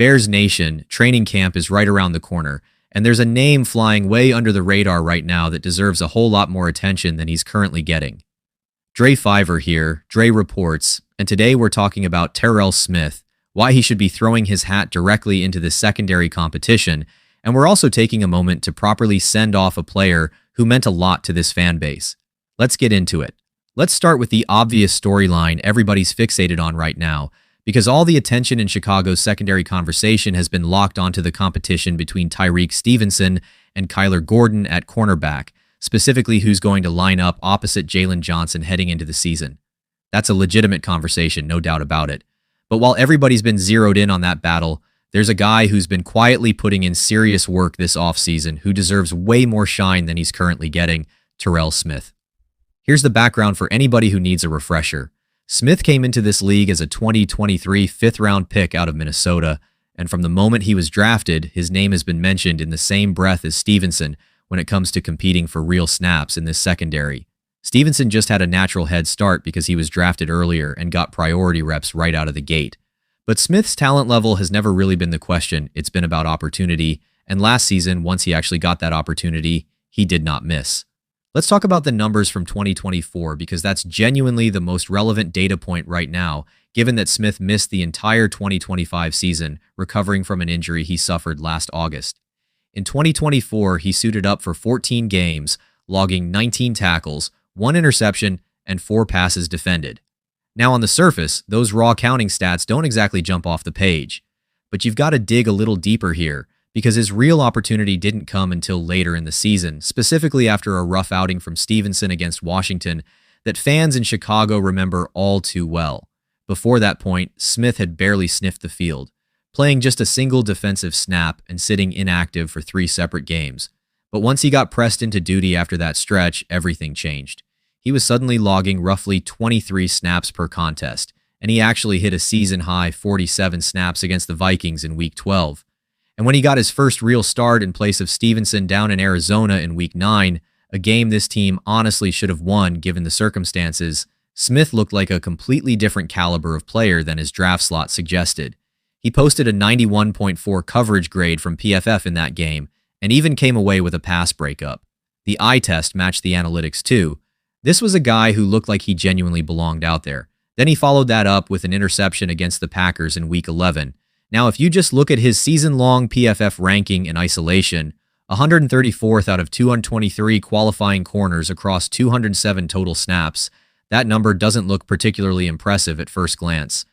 Bears Nation, training camp is right around the corner, and there's a name flying way under the radar right now that deserves a whole lot more attention than he's currently getting. Dre Fiver here, Dre Reports, and today we're talking about Terrell Smith, why he should be throwing his hat directly into this secondary competition, and we're also taking a moment to properly send off a player who meant a lot to this fan base. Let's get into it. Let's start with the obvious storyline everybody's fixated on right now, because all the attention in Chicago's secondary conversation has been locked onto the competition between Tyrique Stevenson and Kyler Gordon at cornerback, specifically who's going to line up opposite Jaylon Johnson heading into the season. That's a legitimate conversation, no doubt about it. But while everybody's been zeroed in on that battle, there's a guy who's been quietly putting in serious work this offseason who deserves way more shine than he's currently getting, Terrell Smith. Here's the background for anybody who needs a refresher. Smith came into this league as a 2023 fifth-round pick out of Minnesota, and from the moment he was drafted, his name has been mentioned in the same breath as Stevenson when it comes to competing for real snaps in this secondary. Stevenson just had a natural head start because he was drafted earlier and got priority reps right out of the gate. But Smith's talent level has never really been the question, it's been about opportunity, and last season, once he actually got that opportunity, he did not miss. Let's talk about the numbers from 2024 because that's genuinely the most relevant data point right now, given that Smith missed the entire 2025 season, recovering from an injury he suffered last August. In 2024, he suited up for 14 games, logging 19 tackles, 1 interception, and 4 passes defended. Now on the surface, those raw counting stats don't exactly jump off the page, but you've got to dig a little deeper here, because his real opportunity didn't come until later in the season, specifically after a rough outing from Stevenson against Washington that fans in Chicago remember all too well. Before that point, Smith had barely sniffed the field, playing just a single defensive snap and sitting inactive for 3 separate games. But once he got pressed into duty after that stretch, everything changed. He was suddenly logging roughly 23 snaps per contest, and he actually hit a season-high 47 snaps against the Vikings in Week 12. And when he got his first real start in place of Stevenson down in Arizona in Week 9, a game this team honestly should have won given the circumstances, Smith looked like a completely different caliber of player than his draft slot suggested. He posted a 91.4 coverage grade from PFF in that game, and even came away with a pass breakup. The eye test matched the analytics too. This was a guy who looked like he genuinely belonged out there. Then he followed that up with an interception against the Packers in Week 11. Now, if you just look at his season-long PFF ranking in isolation, 134th out of 223 qualifying corners across 207 total snaps, that number doesn't look particularly impressive at first glance.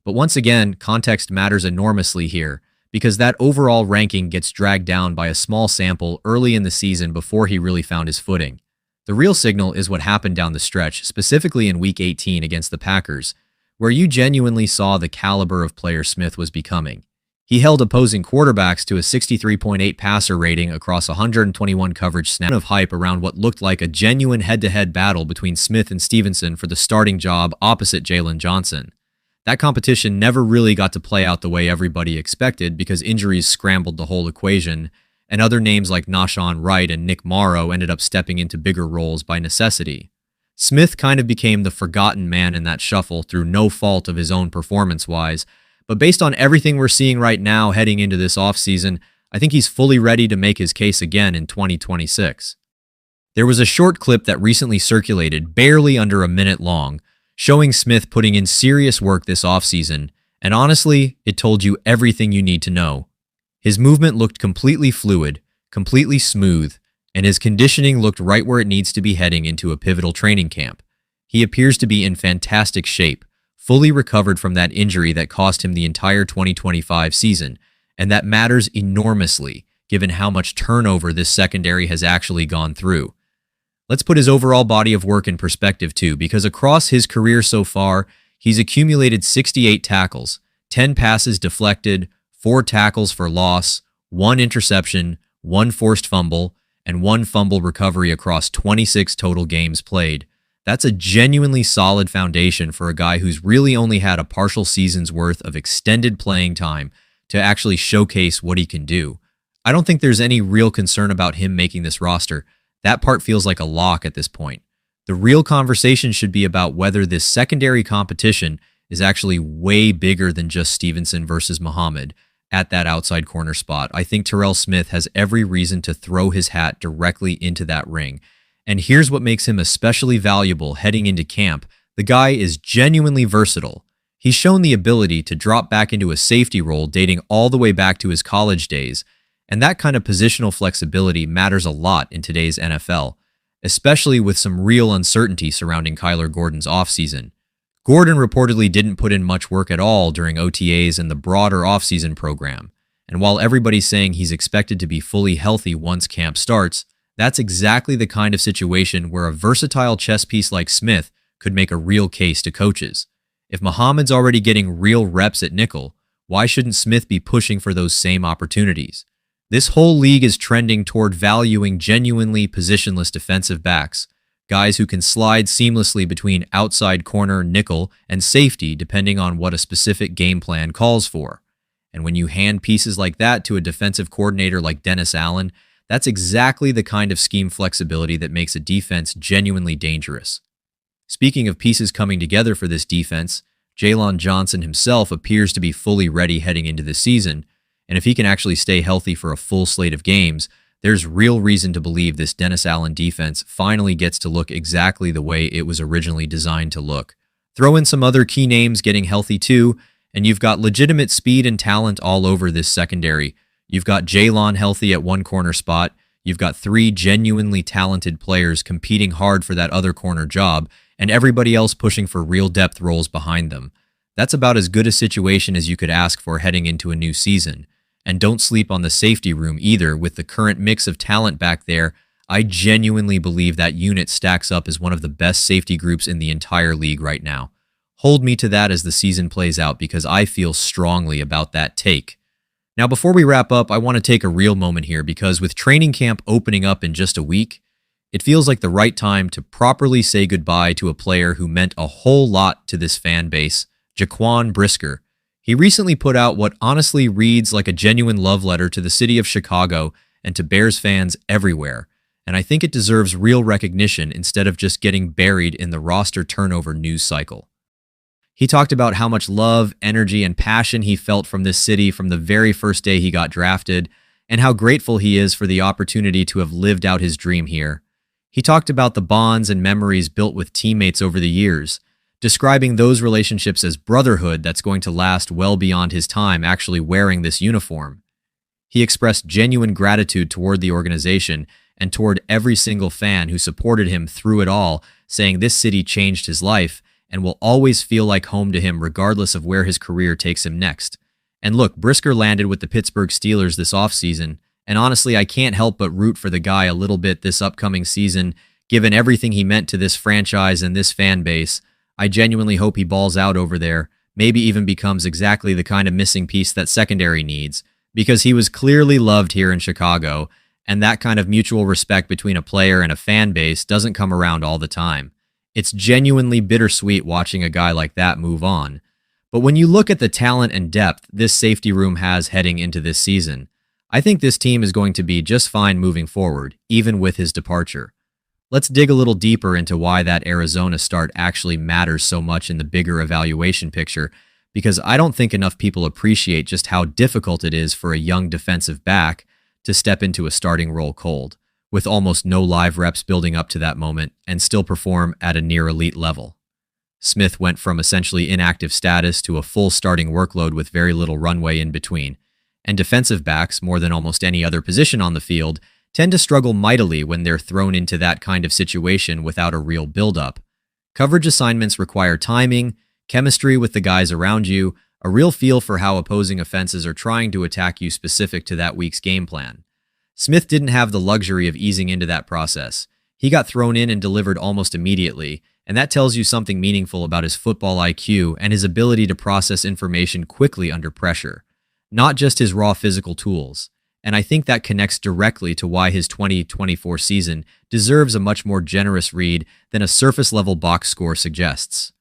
But once again, context matters enormously here, because that overall ranking gets dragged down by a small sample early in the season before he really found his footing. The real signal is what happened down the stretch, specifically in Week 18 against the Packers, where you genuinely saw the caliber of player Smith was becoming. He held opposing quarterbacks to a 63.8 passer rating across 121 coverage snaps of hype around what looked like a genuine head-to-head battle between Smith and Stevenson for the starting job opposite Jaylon Johnson. That competition never really got to play out the way everybody expected because injuries scrambled the whole equation, and other names like Nahshon Wright and Nick Morrow ended up stepping into bigger roles by necessity. Smith kind of became the forgotten man in that shuffle through no fault of his own performance-wise, but based on everything we're seeing right now heading into this offseason, I think he's fully ready to make his case again in 2026. There was a short clip that recently circulated, barely under a minute long, showing Smith putting in serious work this offseason, and honestly, it told you everything you need to know. His movement looked completely fluid, completely smooth, and his conditioning looked right where it needs to be heading into a pivotal training camp. He appears to be in fantastic shape, fully recovered from that injury that cost him the entire 2025 season, and that matters enormously given how much turnover this secondary has actually gone through. Let's put his overall body of work in perspective too, because across his career so far, he's accumulated 68 tackles, 10 passes deflected, 4 tackles for loss, 1 interception, 1 forced fumble, and 1 fumble recovery across 26 total games played. That's a genuinely solid foundation for a guy who's really only had a partial season's worth of extended playing time to actually showcase what he can do. I don't think there's any real concern about him making this roster. That part feels like a lock at this point. The real conversation should be about whether this secondary competition is actually way bigger than just Stevenson versus Muhammad, at that outside corner spot. I think Terrell Smith has every reason to throw his hat directly into that ring. And here's what makes him especially valuable heading into camp. The guy is genuinely versatile. He's shown the ability to drop back into a safety role dating all the way back to his college days, and that kind of positional flexibility matters a lot in today's NFL, especially with some real uncertainty surrounding Kyler Gordon's offseason. Gordon reportedly didn't put in much work at all during OTAs and the broader offseason program, and while everybody's saying he's expected to be fully healthy once camp starts, that's exactly the kind of situation where a versatile chess piece like Smith could make a real case to coaches. If Muhammad's already getting real reps at nickel, why shouldn't Smith be pushing for those same opportunities? This whole league is trending toward valuing genuinely positionless defensive backs, guys who can slide seamlessly between outside corner, nickel, and safety depending on what a specific game plan calls for. And when you hand pieces like that to a defensive coordinator like Dennis Allen, that's exactly the kind of scheme flexibility that makes a defense genuinely dangerous. Speaking of pieces coming together for this defense, Jaylon Johnson himself appears to be fully ready heading into the season, and if he can actually stay healthy for a full slate of games, there's real reason to believe this Dennis Allen defense finally gets to look exactly the way it was originally designed to look. Throw in some other key names getting healthy too, and you've got legitimate speed and talent all over this secondary. You've got Jaylon healthy at one corner spot, you've got 3 genuinely talented players competing hard for that other corner job, and everybody else pushing for real depth roles behind them. That's about as good a situation as you could ask for heading into a new season. And don't sleep on the safety room either. With the current mix of talent back there, I genuinely believe that unit stacks up as one of the best safety groups in the entire league right now. Hold me to that as the season plays out because I feel strongly about that take. Now, before we wrap up, I want to take a real moment here because with training camp opening up in just a week, it feels like the right time to properly say goodbye to a player who meant a whole lot to this fan base, Jaquan Brisker. He recently put out what honestly reads like a genuine love letter to the city of Chicago and to Bears fans everywhere, and I think it deserves real recognition instead of just getting buried in the roster turnover news cycle. He talked about how much love, energy, and passion he felt from this city from the very first day he got drafted, and how grateful he is for the opportunity to have lived out his dream here. He talked about the bonds and memories built with teammates over the years, describing those relationships as brotherhood that's going to last well beyond his time actually wearing this uniform. He expressed genuine gratitude toward the organization and toward every single fan who supported him through it all, saying this city changed his life and will always feel like home to him regardless of where his career takes him next. And look, Brisker landed with the Pittsburgh Steelers this offseason, and honestly, I can't help but root for the guy a little bit this upcoming season, given everything he meant to this franchise and this fan base. I genuinely hope he balls out over there, maybe even becomes exactly the kind of missing piece that secondary needs, because he was clearly loved here in Chicago, and that kind of mutual respect between a player and a fan base doesn't come around all the time. It's genuinely bittersweet watching a guy like that move on. But when you look at the talent and depth this safety room has heading into this season, I think this team is going to be just fine moving forward, even with his departure. Let's dig a little deeper into why that Arizona start actually matters so much in the bigger evaluation picture, because I don't think enough people appreciate just how difficult it is for a young defensive back to step into a starting role cold, with almost no live reps building up to that moment, and still perform at a near elite level. Smith went from essentially inactive status to a full starting workload with very little runway in between, and defensive backs, more than almost any other position on the field, tend to struggle mightily when they're thrown into that kind of situation without a real build-up. Coverage assignments require timing, chemistry with the guys around you, a real feel for how opposing offenses are trying to attack you specific to that week's game plan. Smith didn't have the luxury of easing into that process. He got thrown in and delivered almost immediately, and that tells you something meaningful about his football IQ and his ability to process information quickly under pressure, not just his raw physical tools. And I think that connects directly to why his 2024 season deserves a much more generous read than a surface-level box score suggests.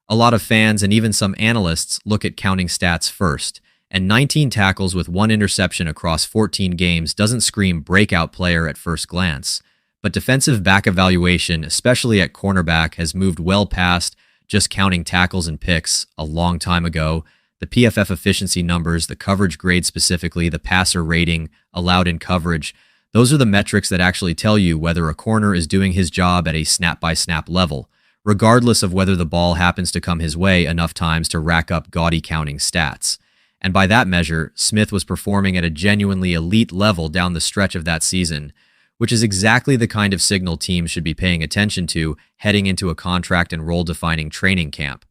A lot of fans and even some analysts look at counting stats first, and 19 tackles with 1 interception across 14 games doesn't scream breakout player at first glance. But defensive back evaluation, especially at cornerback, has moved well past just counting tackles and picks a long time ago. The PFF efficiency numbers, the coverage grade specifically, the passer rating allowed in coverage, those are the metrics that actually tell you whether a corner is doing his job at a snap-by-snap level, regardless of whether the ball happens to come his way enough times to rack up gaudy counting stats. And by that measure, Smith was performing at a genuinely elite level down the stretch of that season, which is exactly the kind of signal teams should be paying attention to heading into a contract and role-defining training camp.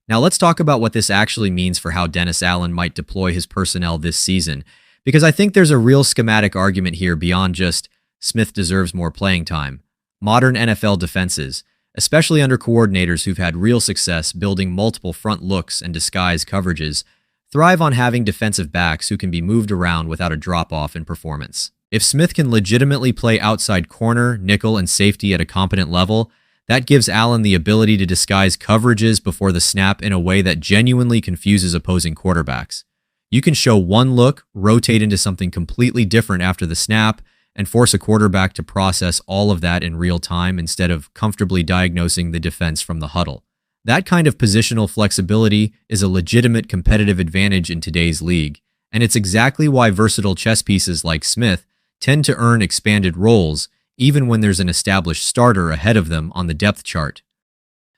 Now let's talk about what this actually means for how Dennis Allen might deploy his personnel this season, because I think there's a real schematic argument here beyond just Smith deserves more playing time. Modern NFL defenses, especially under coordinators who've had real success building multiple front looks and disguise coverages, thrive on having defensive backs who can be moved around without a drop-off in performance. If Smith can legitimately play outside corner, nickel, and safety at a competent level, that gives Allen the ability to disguise coverages before the snap in a way that genuinely confuses opposing quarterbacks. You can show one look, rotate into something completely different after the snap, and force a quarterback to process all of that in real time instead of comfortably diagnosing the defense from the huddle. That kind of positional flexibility is a legitimate competitive advantage in today's league, and it's exactly why versatile chess pieces like Smith tend to earn expanded roles even when there's an established starter ahead of them on the depth chart.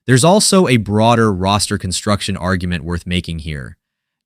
There's also a broader roster construction argument worth making here.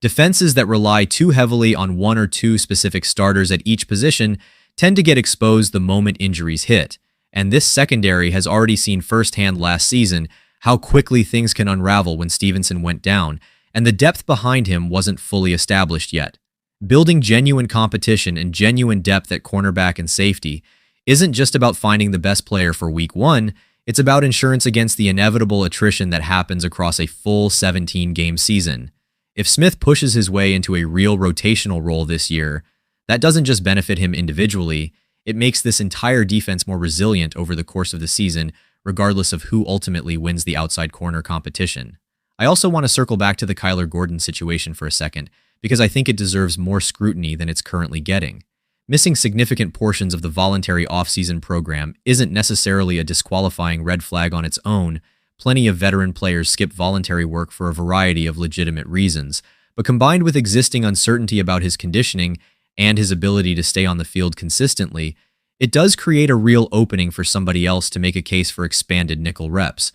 Defenses that rely too heavily on one or two specific starters at each position tend to get exposed the moment injuries hit, and this secondary has already seen firsthand last season how quickly things can unravel when Stevenson went down, and the depth behind him wasn't fully established yet. Building genuine competition and genuine depth at cornerback and safety isn't just about finding the best player for week one, it's about insurance against the inevitable attrition that happens across a full 17-game season. If Smith pushes his way into a real rotational role this year, that doesn't just benefit him individually, it makes this entire defense more resilient over the course of the season, regardless of who ultimately wins the outside corner competition. I also want to circle back to the Kyler Gordon situation for a second, because I think it deserves more scrutiny than it's currently getting. Missing significant portions of the voluntary offseason program isn't necessarily a disqualifying red flag on its own. Plenty of veteran players skip voluntary work for a variety of legitimate reasons, but combined with existing uncertainty about his conditioning and his ability to stay on the field consistently, it does create a real opening for somebody else to make a case for expanded nickel reps.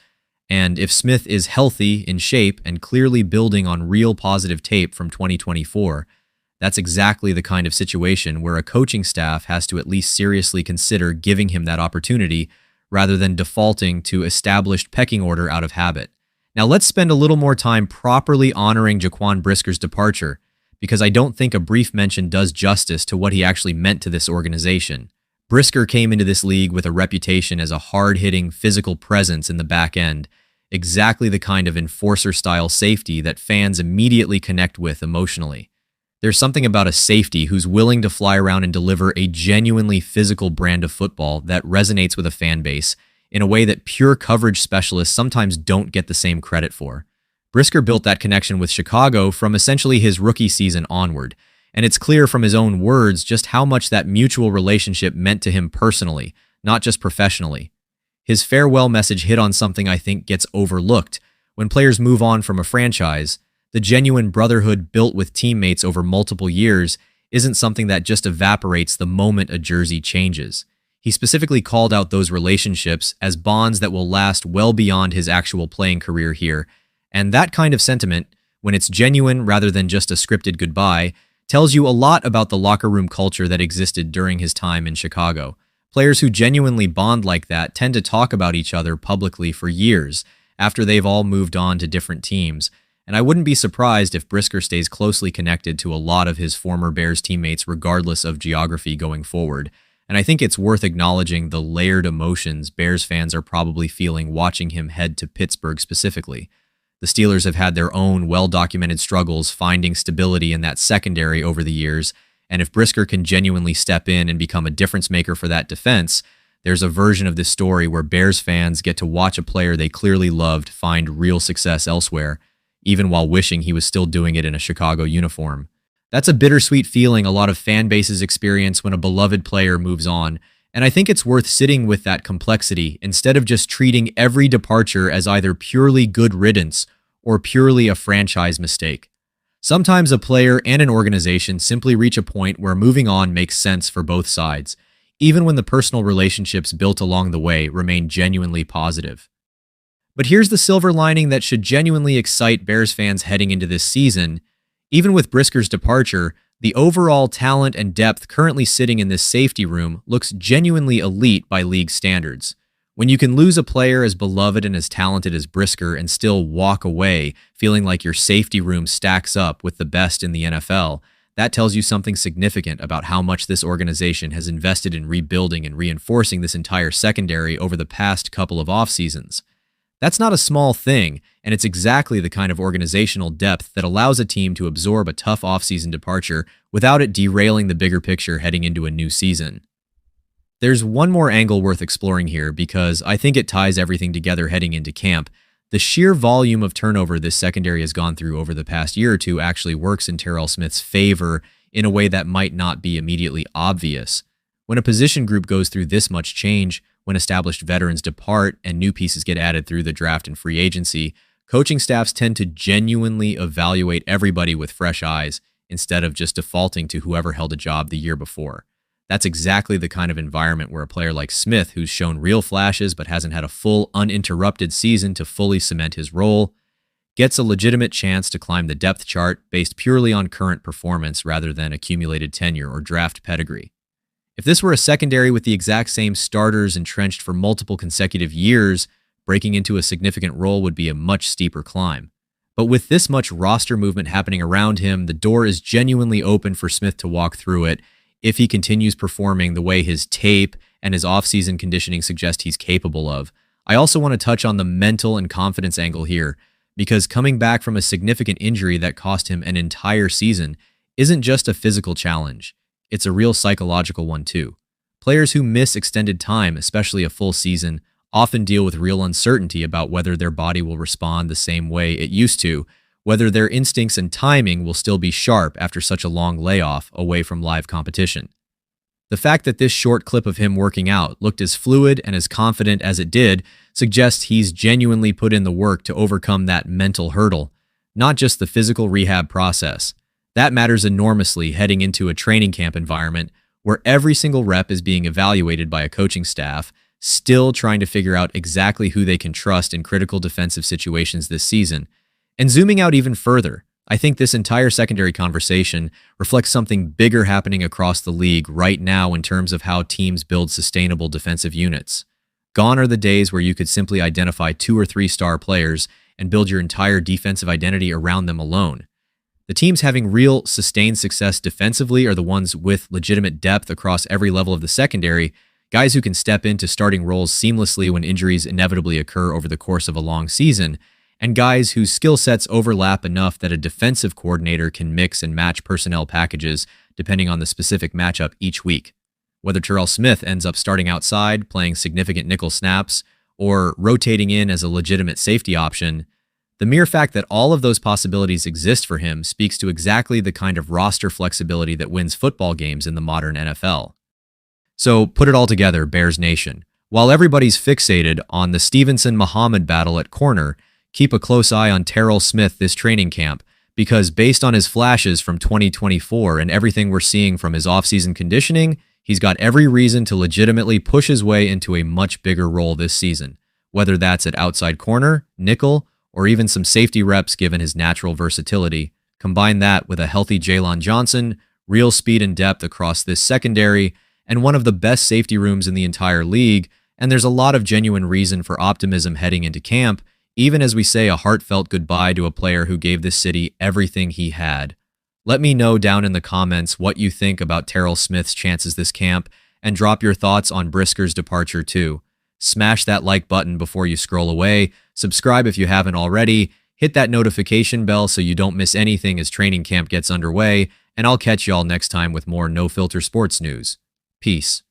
And if Smith is healthy, in shape, and clearly building on real positive tape from 2024, that's exactly the kind of situation where a coaching staff has to at least seriously consider giving him that opportunity rather than defaulting to established pecking order out of habit. Now let's spend a little more time properly honoring Jaquan Brisker's departure, because I don't think a brief mention does justice to what he actually meant to this organization. Brisker came into this league with a reputation as a hard-hitting, physical presence in the back end, exactly the kind of enforcer-style safety that fans immediately connect with emotionally. There's something about a safety who's willing to fly around and deliver a genuinely physical brand of football that resonates with a fan base in a way that pure coverage specialists sometimes don't get the same credit for. Brisker built that connection with Chicago from essentially his rookie season onward, and it's clear from his own words just how much that mutual relationship meant to him personally, not just professionally. His farewell message hit on something I think gets overlooked. When players move on from a franchise, the genuine brotherhood built with teammates over multiple years isn't something that just evaporates the moment a jersey changes. He specifically called out those relationships as bonds that will last well beyond his actual playing career here, and that kind of sentiment, when it's genuine rather than just a scripted goodbye, tells you a lot about the locker room culture that existed during his time in Chicago. Players who genuinely bond like that tend to talk about each other publicly for years after they've all moved on to different teams, and I wouldn't be surprised if Brisker stays closely connected to a lot of his former Bears teammates regardless of geography going forward. And I think it's worth acknowledging the layered emotions Bears fans are probably feeling watching him head to Pittsburgh specifically. The Steelers have had their own well-documented struggles finding stability in that secondary over the years, and if Brisker can genuinely step in and become a difference maker for that defense, there's a version of this story where Bears fans get to watch a player they clearly loved find real success elsewhere, even while wishing he was still doing it in a Chicago uniform. That's a bittersweet feeling a lot of fan bases experience when a beloved player moves on, and I think it's worth sitting with that complexity instead of just treating every departure as either purely good riddance or purely a franchise mistake. Sometimes a player and an organization simply reach a point where moving on makes sense for both sides, even when the personal relationships built along the way remain genuinely positive. But here's the silver lining that should genuinely excite Bears fans heading into this season. Even with Brisker's departure, the overall talent and depth currently sitting in this safety room looks genuinely elite by league standards. When you can lose a player as beloved and as talented as Brisker and still walk away feeling like your safety room stacks up with the best in the NFL, that tells you something significant about how much this organization has invested in rebuilding and reinforcing this entire secondary over the past couple of off seasons. That's not a small thing, and it's exactly the kind of organizational depth that allows a team to absorb a tough offseason departure without it derailing the bigger picture heading into a new season. There's one more angle worth exploring here because I think it ties everything together heading into camp. The sheer volume of turnover this secondary has gone through over the past year or two actually works in Terrell Smith's favor in a way that might not be immediately obvious. When a position group goes through this much change, when established veterans depart and new pieces get added through the draft and free agency, coaching staffs tend to genuinely evaluate everybody with fresh eyes instead of just defaulting to whoever held a job the year before. That's exactly the kind of environment where a player like Smith, who's shown real flashes but hasn't had a full, uninterrupted season to fully cement his role, gets a legitimate chance to climb the depth chart based purely on current performance rather than accumulated tenure or draft pedigree. If this were a secondary with the exact same starters entrenched for multiple consecutive years, breaking into a significant role would be a much steeper climb. But with this much roster movement happening around him, the door is genuinely open for Smith to walk through it if he continues performing the way his tape and his offseason conditioning suggest he's capable of. I also want to touch on the mental and confidence angle here, because coming back from a significant injury that cost him an entire season isn't just a physical challenge. It's a real psychological one too. Players who miss extended time, especially a full season, often deal with real uncertainty about whether their body will respond the same way it used to, whether their instincts and timing will still be sharp after such a long layoff away from live competition. The fact that this short clip of him working out looked as fluid and as confident as it did suggests he's genuinely put in the work to overcome that mental hurdle, not just the physical rehab process. That matters enormously heading into a training camp environment where every single rep is being evaluated by a coaching staff, still trying to figure out exactly who they can trust in critical defensive situations this season. And zooming out even further, I think this entire secondary conversation reflects something bigger happening across the league right now in terms of how teams build sustainable defensive units. Gone are the days where you could simply identify 2 or 3 star players and build your entire defensive identity around them alone. The teams having real sustained success defensively are the ones with legitimate depth across every level of the secondary, guys who can step into starting roles seamlessly when injuries inevitably occur over the course of a long season, and guys whose skill sets overlap enough that a defensive coordinator can mix and match personnel packages depending on the specific matchup each week. Whether Terrell Smith ends up starting outside, playing significant nickel snaps, or rotating in as a legitimate safety option, the mere fact that all of those possibilities exist for him speaks to exactly the kind of roster flexibility that wins football games in the modern NFL. So put it all together, Bears Nation. While everybody's fixated on the Stevenson-Muhammad battle at corner, keep a close eye on Terrell Smith this training camp, because based on his flashes from 2024 and everything we're seeing from his offseason conditioning, he's got every reason to legitimately push his way into a much bigger role this season, whether that's at outside corner, nickel, or even some safety reps given his natural versatility. Combine that with a healthy Jaylon Johnson, real speed and depth across this secondary, and one of the best safety rooms in the entire league, and there's a lot of genuine reason for optimism heading into camp, even as we say a heartfelt goodbye to a player who gave this city everything he had. Let me know down in the comments what you think about Terrell Smith's chances this camp, and drop your thoughts on Brisker's departure too. Smash that like button before you scroll away, subscribe if you haven't already, hit that notification bell so you don't miss anything as training camp gets underway, and I'll catch y'all next time with more No Filter Sports news. Peace.